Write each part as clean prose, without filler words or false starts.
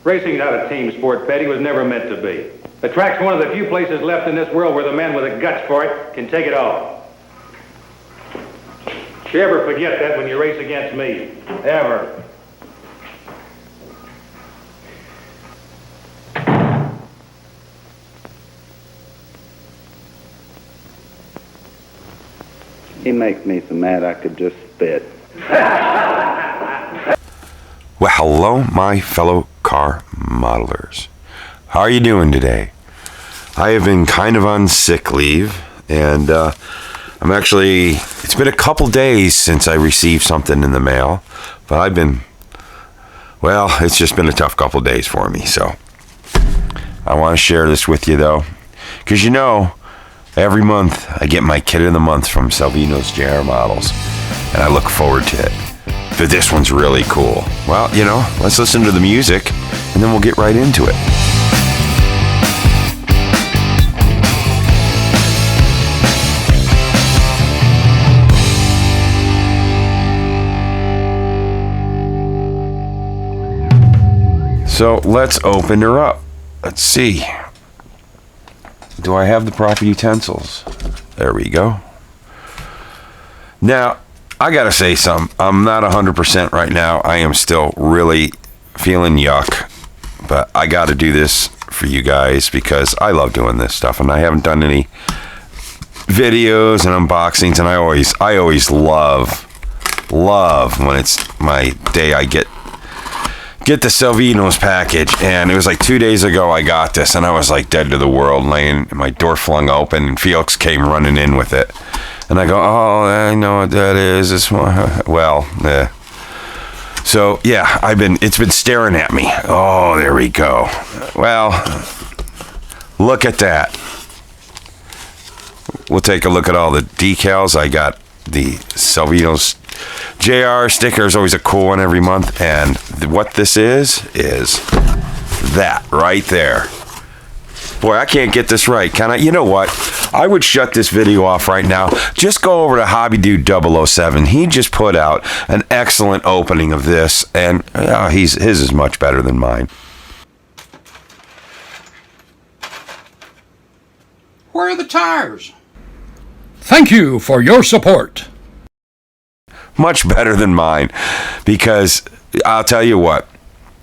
Racing's not a team sport, Petty. Was never meant to be. The track's one of the few places left in this world where the man with the guts for it can take it all. You ever forget that when you race against me? Ever. He makes me so mad I could just spit. Well, hello, my fellow car modelers. How are you doing today? I have been kind of on sick leave, and I'm actually, it's been a couple days since I received something in the mail, but I've been, well, it's just been a tough couple days for me, so I want to share this with you, though, because you know, every month I get my Kit of the Month from Salvinos JR Models, and I look forward to it. But this one's really cool. Well, you know, let's listen to the music, and then we'll get right into it. So let's open her up. Let's see. Do I have the proper utensils? There we go. Now, I gotta say something. I'm not 100% right now. I am still really feeling yuck. But I gotta do this for you guys because I love doing this stuff. And I haven't done any videos and unboxings. And I always love when it's my day I get the Salvinos package. And it was like 2 days ago I got this, and I was like dead to the world, laying, my door flung open, and Felix came running in with it. And I go, oh, I know what that is. This one, well, so yeah, it's been staring at me. Oh, there we go. Well, look at that. We'll take a look at all the decals. I got the Salvinos JR sticker is always a cool one every month, and what this is that right there. Boy, I can't get this right, can I? You know what? I would shut this video off right now. Just go over to Hobbydude007. He just put out an excellent opening of this, and his is much better than mine. Where are the tires? Thank you for your support. Much better than mine, because I'll tell you what,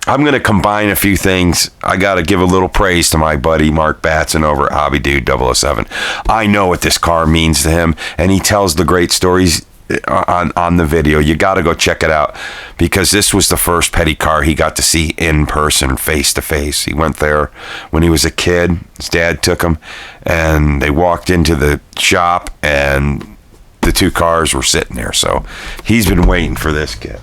I'm going to combine a few things. I got to give a little praise to my buddy Mark Batson over at Hobbydude007. I know what this car means to him, and he tells the great stories on the video. You got to go check it out, because this was the first Petty car he got to see in person, face to face. He went there when he was a kid. His dad took him, and they walked into the shop, and the two cars were sitting there. So he's been waiting for this kid.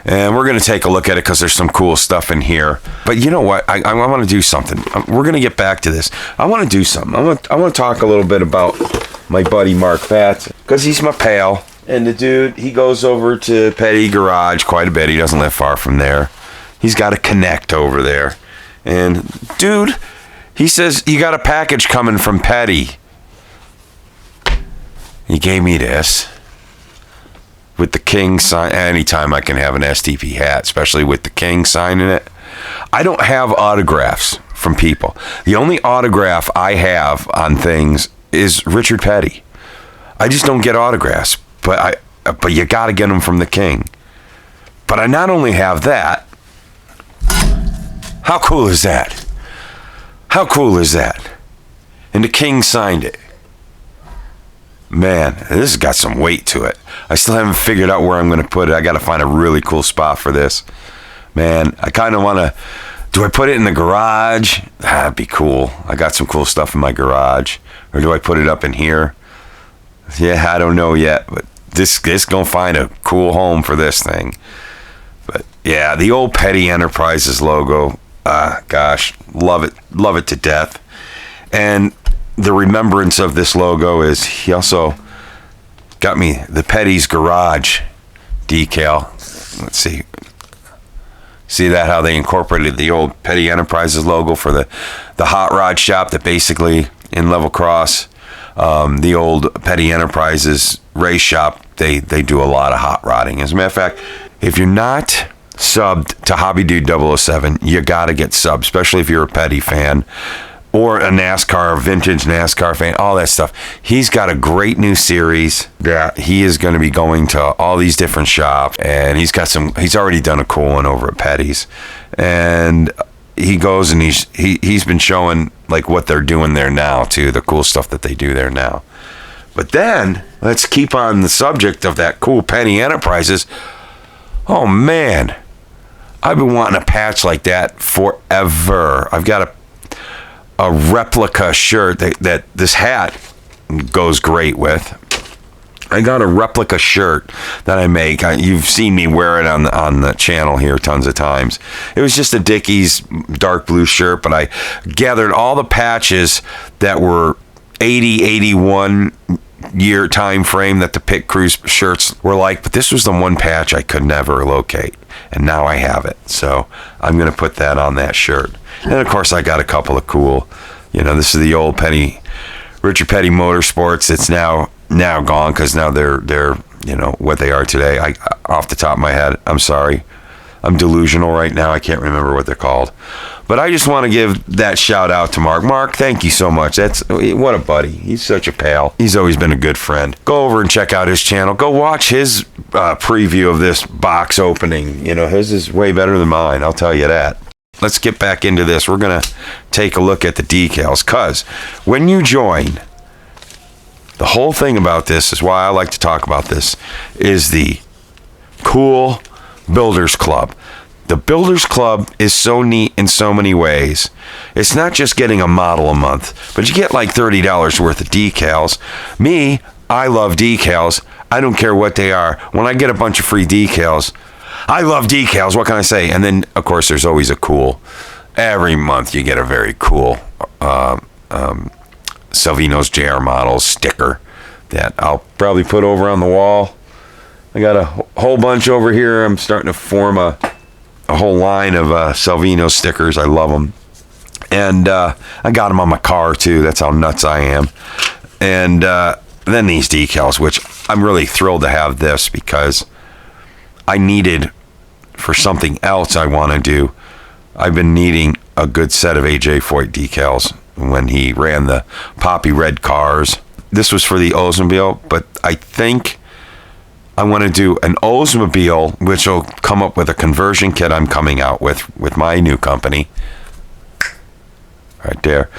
And we're going to take a look at it because there's some cool stuff in here. But you know what? I want to do something. We're going to get back to this. I want to do something. I want to talk a little bit about my buddy Mark Batson, because he's my pal. And the dude, he goes over to Petty Garage quite a bit. He doesn't live far from there. He's got a Connect over there. And dude, he says, you got a package coming from Petty. He gave me this with the King sign. Anytime I can have an STP hat, especially with the King sign in it. I don't have autographs from people. The only autograph I have on things is Richard Petty. I just don't get autographs, but you got to get them from the King. But I not only have that. How cool is that? How cool is that? And the King signed it. Man, this has got some weight to it. I still haven't figured out where I'm going to put it. I got to find a really cool spot for this. Man, I kind of want to... Do I put it in the garage? That'd be cool. I got some cool stuff in my garage. Or do I put it up in here? Yeah, I don't know yet. But this going to find a cool home for this thing. But yeah, the old Petty Enterprises logo. Gosh, love it. Love it to death. And the remembrance of this logo is he also got me the Petty's Garage decal. Let's see. See that, how they incorporated the old Petty Enterprises logo for the hot rod shop that basically in Level Cross, the old Petty Enterprises race shop, they do a lot of hot rodding. As a matter of fact, if you're not subbed to Hobbydude007, you got to get subbed, especially if you're a Petty fan or a NASCAR, vintage NASCAR fan, all that stuff. He's got a great new series that he is going to be going to all these different shops, and he's already done a cool one over at Petty's. And he goes and he's been showing like what they're doing there now too, the cool stuff that they do there now. But then let's keep on the subject of that cool Penny Enterprises. Oh man, I've been wanting a patch like that forever. I've got a replica shirt that this hat goes great with. I got a replica shirt that I make. You've seen me wear it on the channel here tons of times. It was just a Dickies dark blue shirt, but I gathered all the patches that were 80, 81 year time frame that the pit crew shirts were like, but this was the one patch I could never locate, and now I have it. So I'm going to put that on that shirt. And of course I got a couple of cool, this is the old Richard Petty Motorsports. It's now gone because now they're what they are today. I off the top of my head, I'm sorry, I'm delusional right now. I can't remember what they're called. But I just want to give that shout out to Mark. Mark, thank you so much. What a buddy. He's such a pal. He's always been a good friend. Go over and check out his channel. Go watch his preview of this box opening. His is way better than mine. I'll tell you that. Let's get back into this. We're going to take a look at the decals, because when you join, the whole thing about this is why I like to talk about this, is the cool Builders Club. The Builders Club is so neat in so many ways. It's not just getting a model a month, but you get like $30 worth of decals. Me, I love decals. I don't care what they are. When I get a bunch of free decals, I love decals. What can I say? And then, of course, there's always a cool. Every month you get a very cool Salvinos JR Models sticker that I'll probably put over on the wall. I got a whole bunch over here. I'm starting to form a whole line of Salvino stickers. I love them. And I got them on my car too. That's how nuts I am. And then these decals, which I'm really thrilled to have this because I needed for something else I want to do. I've been needing a good set of AJ Foyt decals when he ran the poppy red cars. This was for the Oldsmobile, but I think I want to do an Oldsmobile, which will come up with a conversion kit I'm coming out with my new company. Right there.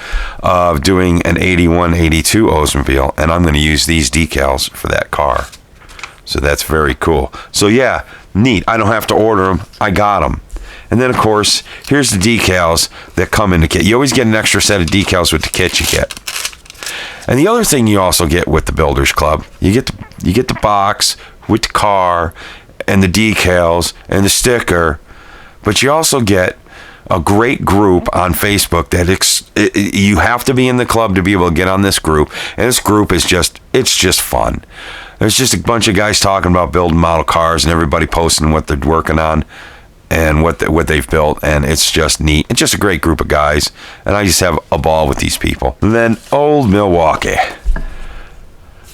Doing an 81, 82 Oldsmobile, and I'm going to use these decals for that car. So that's very cool. So yeah, neat. I don't have to order them. I got them. And then, of course, here's the decals that come in the kit. You always get an extra set of decals with the kit you get. And the other thing you also get with the Builders Club, you get the box with the car and the decals and the sticker, but you also get a great group on Facebook that you have to be in the club to be able to get on this group. And this group is just fun. There's just a bunch of guys talking about building model cars and everybody posting what they're working on and what they've built, and it's just neat. It's just a great group of guys, and I just have a ball with these people. And then Old Milwaukee.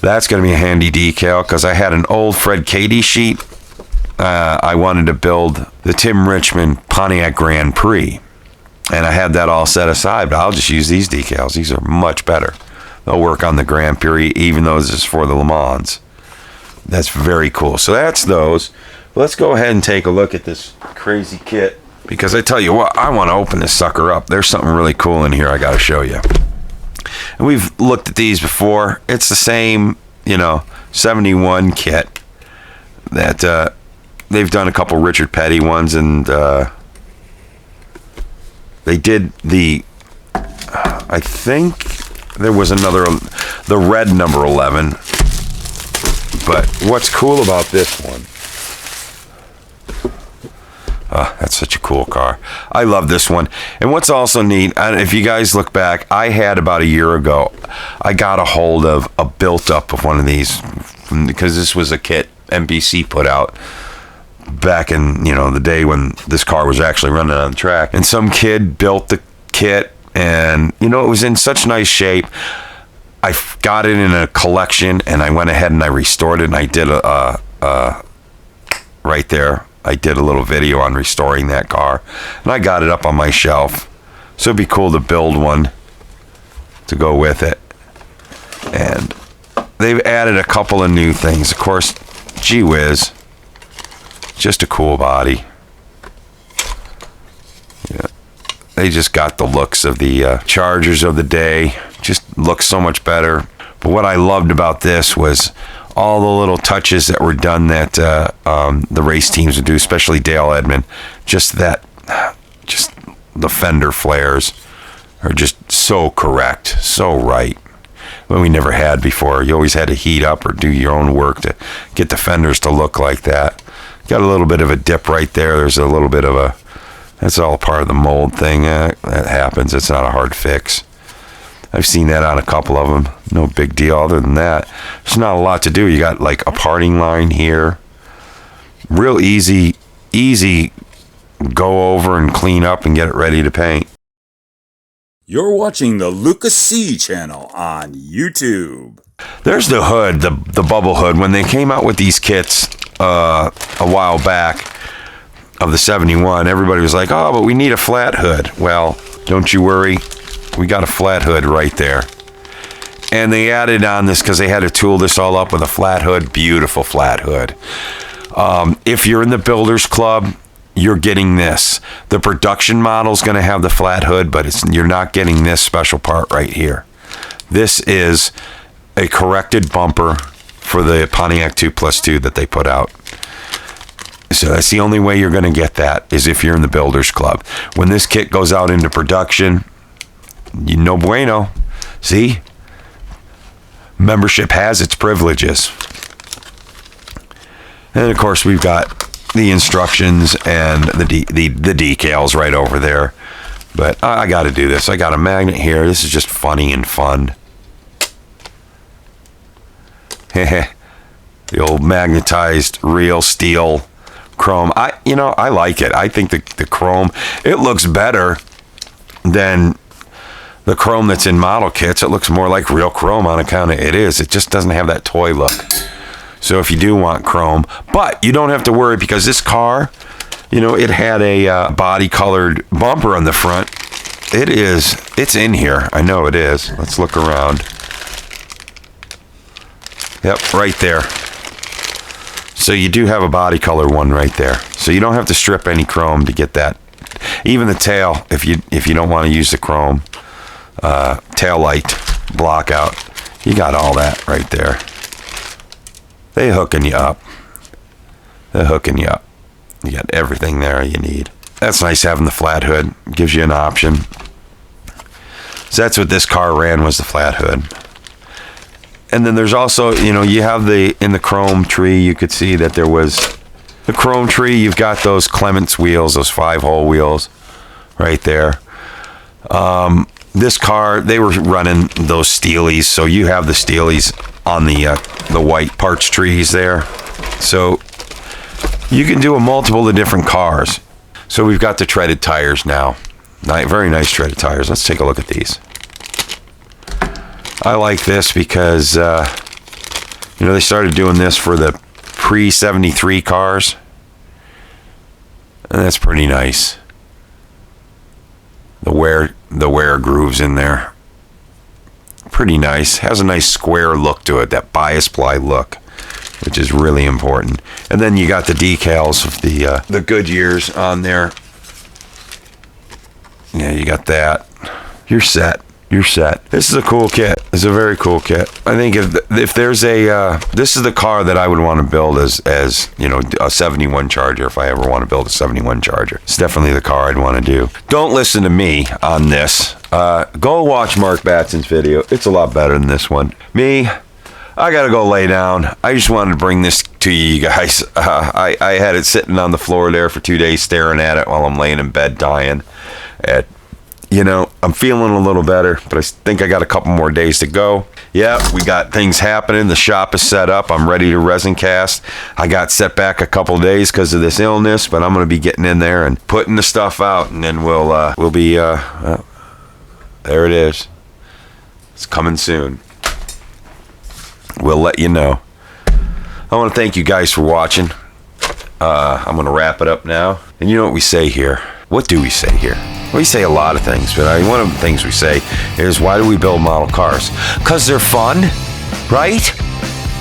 That's going to be a handy decal because I had an old Fred Cady sheet. I wanted to build the Tim Richmond Pontiac Grand Prix, and I had that all set aside, but I'll just use these decals. These are much better. They'll work on the Grand Prix, even though this is for the Le Mans. That's very cool. So that's those. Let's go ahead and take a look at this crazy kit, because I tell you what, I want to open this sucker up. There's something really cool in here I got to show you. And we've looked at these before. It's the same, 71 kit that they've done a couple Richard Petty ones, and they did I think there was the red number 11. But what's cool about this one, that's such a cool car. I love this one. And what's also neat, if you guys look back, I had about a year ago, I got a hold of a built-up of one of these, because this was a kit NBC put out back in, the day when this car was actually running on the track. And some kid built the kit, and, it was in such nice shape. I got it in a collection, and I went ahead and I restored it, and I did right there, I did a little video on restoring that car, and I got it up on my shelf. So it'd be cool to build one to go with it. And they've added a couple of new things. Of course, gee whiz, just a cool body. Yeah, they just got the looks of the Chargers of the day. Just looks so much better. But what I loved about this was all the little touches that were done that the race teams would do, especially Dale Edmond. Just the fender flares are just so correct, so right. What we never had before. You always had to heat up or do your own work to get the fenders to look like that. Got a little bit of a dip right there. There's a little bit of a, that's all part of the mold thing. That happens. It's not a hard fix. I've seen that on a couple of them. No big deal. Other than that, there's not a lot to do. You got like a parting line here. Real easy go over and clean up and get it ready to paint. You're watching the Luka Cee channel on YouTube. There's the hood, the bubble hood. When they came out with these kits a while back of the 71, everybody was like, oh, but we need a flat hood. Well, don't you worry. We got a flat hood right there. And they added on this because they had to tool this all up with a flat hood. Beautiful flat hood. If you're in the Builders Club, you're getting this. The production model is going to have the flat hood, but you're not getting this special part right here. This is a corrected bumper for the Pontiac 2+2 that they put out. So that's the only way you're going to get that is if you're in the Builders Club. When this kit goes out into production, no bueno. See? Membership has its privileges. And of course, we've got the instructions and the decals right over there. But I got to do this. I got a magnet here. This is just funny and fun. The old magnetized real steel chrome. I like it. I think the chrome, it looks better than the chrome that's in model kits. It looks more like real chrome on account of it just doesn't have that toy look. So if you do want chrome, but you don't have to worry because this car, it had a body colored bumper on the front. It's in here. I know it is. Let's look around. Yep, right there. So you do have a body color one right there. So you don't have to strip any chrome to get that. Even the tail, if you don't want to use the chrome. Tail light block out, you got all that right there. They hooking you up. You got everything there you need. That's nice having the flat hood. Gives you an option. So that's what this car ran, was the flat hood. And then there's also, you have in the chrome tree, you could see that there was the chrome tree. You've got those Clements wheels, those 5-hole wheels right there. This car, they were running those Steelies, so you have the Steelies on the white parts trees there. So you can do a multiple of different cars. So we've got the treaded tires now. Very nice treaded tires. Let's take a look at these. I like this because, they started doing this for the pre-73 cars. And that's pretty nice. The wear grooves in there. Pretty nice. Has a nice square look to it, that bias ply look, which is really important. And then you got the decals of the Goodyears on there. Yeah, you got that. You're set. This is a cool kit. It's a very cool kit. I think if there's this is the car that I would want to build as a 71 Charger. If I ever want to build a 71 Charger, it's definitely the car I'd want to do. Don't listen to me on this. Go watch Mark Batson's video. It's a lot better than this one. Me, I gotta go lay down. I just wanted to bring this to you guys. I had it sitting on the floor there for 2 days, staring at it while I'm laying in bed dying. I'm feeling a little better, but I think I got a couple more days to go. Yeah, we got things happening. The shop is set up. I'm ready to resin cast. I got set back a couple days because of this illness, but I'm going to be getting in there and putting the stuff out, and then we'll be there it is. It's coming soon. We'll let you know. I want to thank you guys for watching. I'm going to wrap it up now. And you know what we say here? What do we say here? We say a lot of things, but one of the things we say is, why do we build model cars? Because they're fun, right?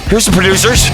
Here's the producers.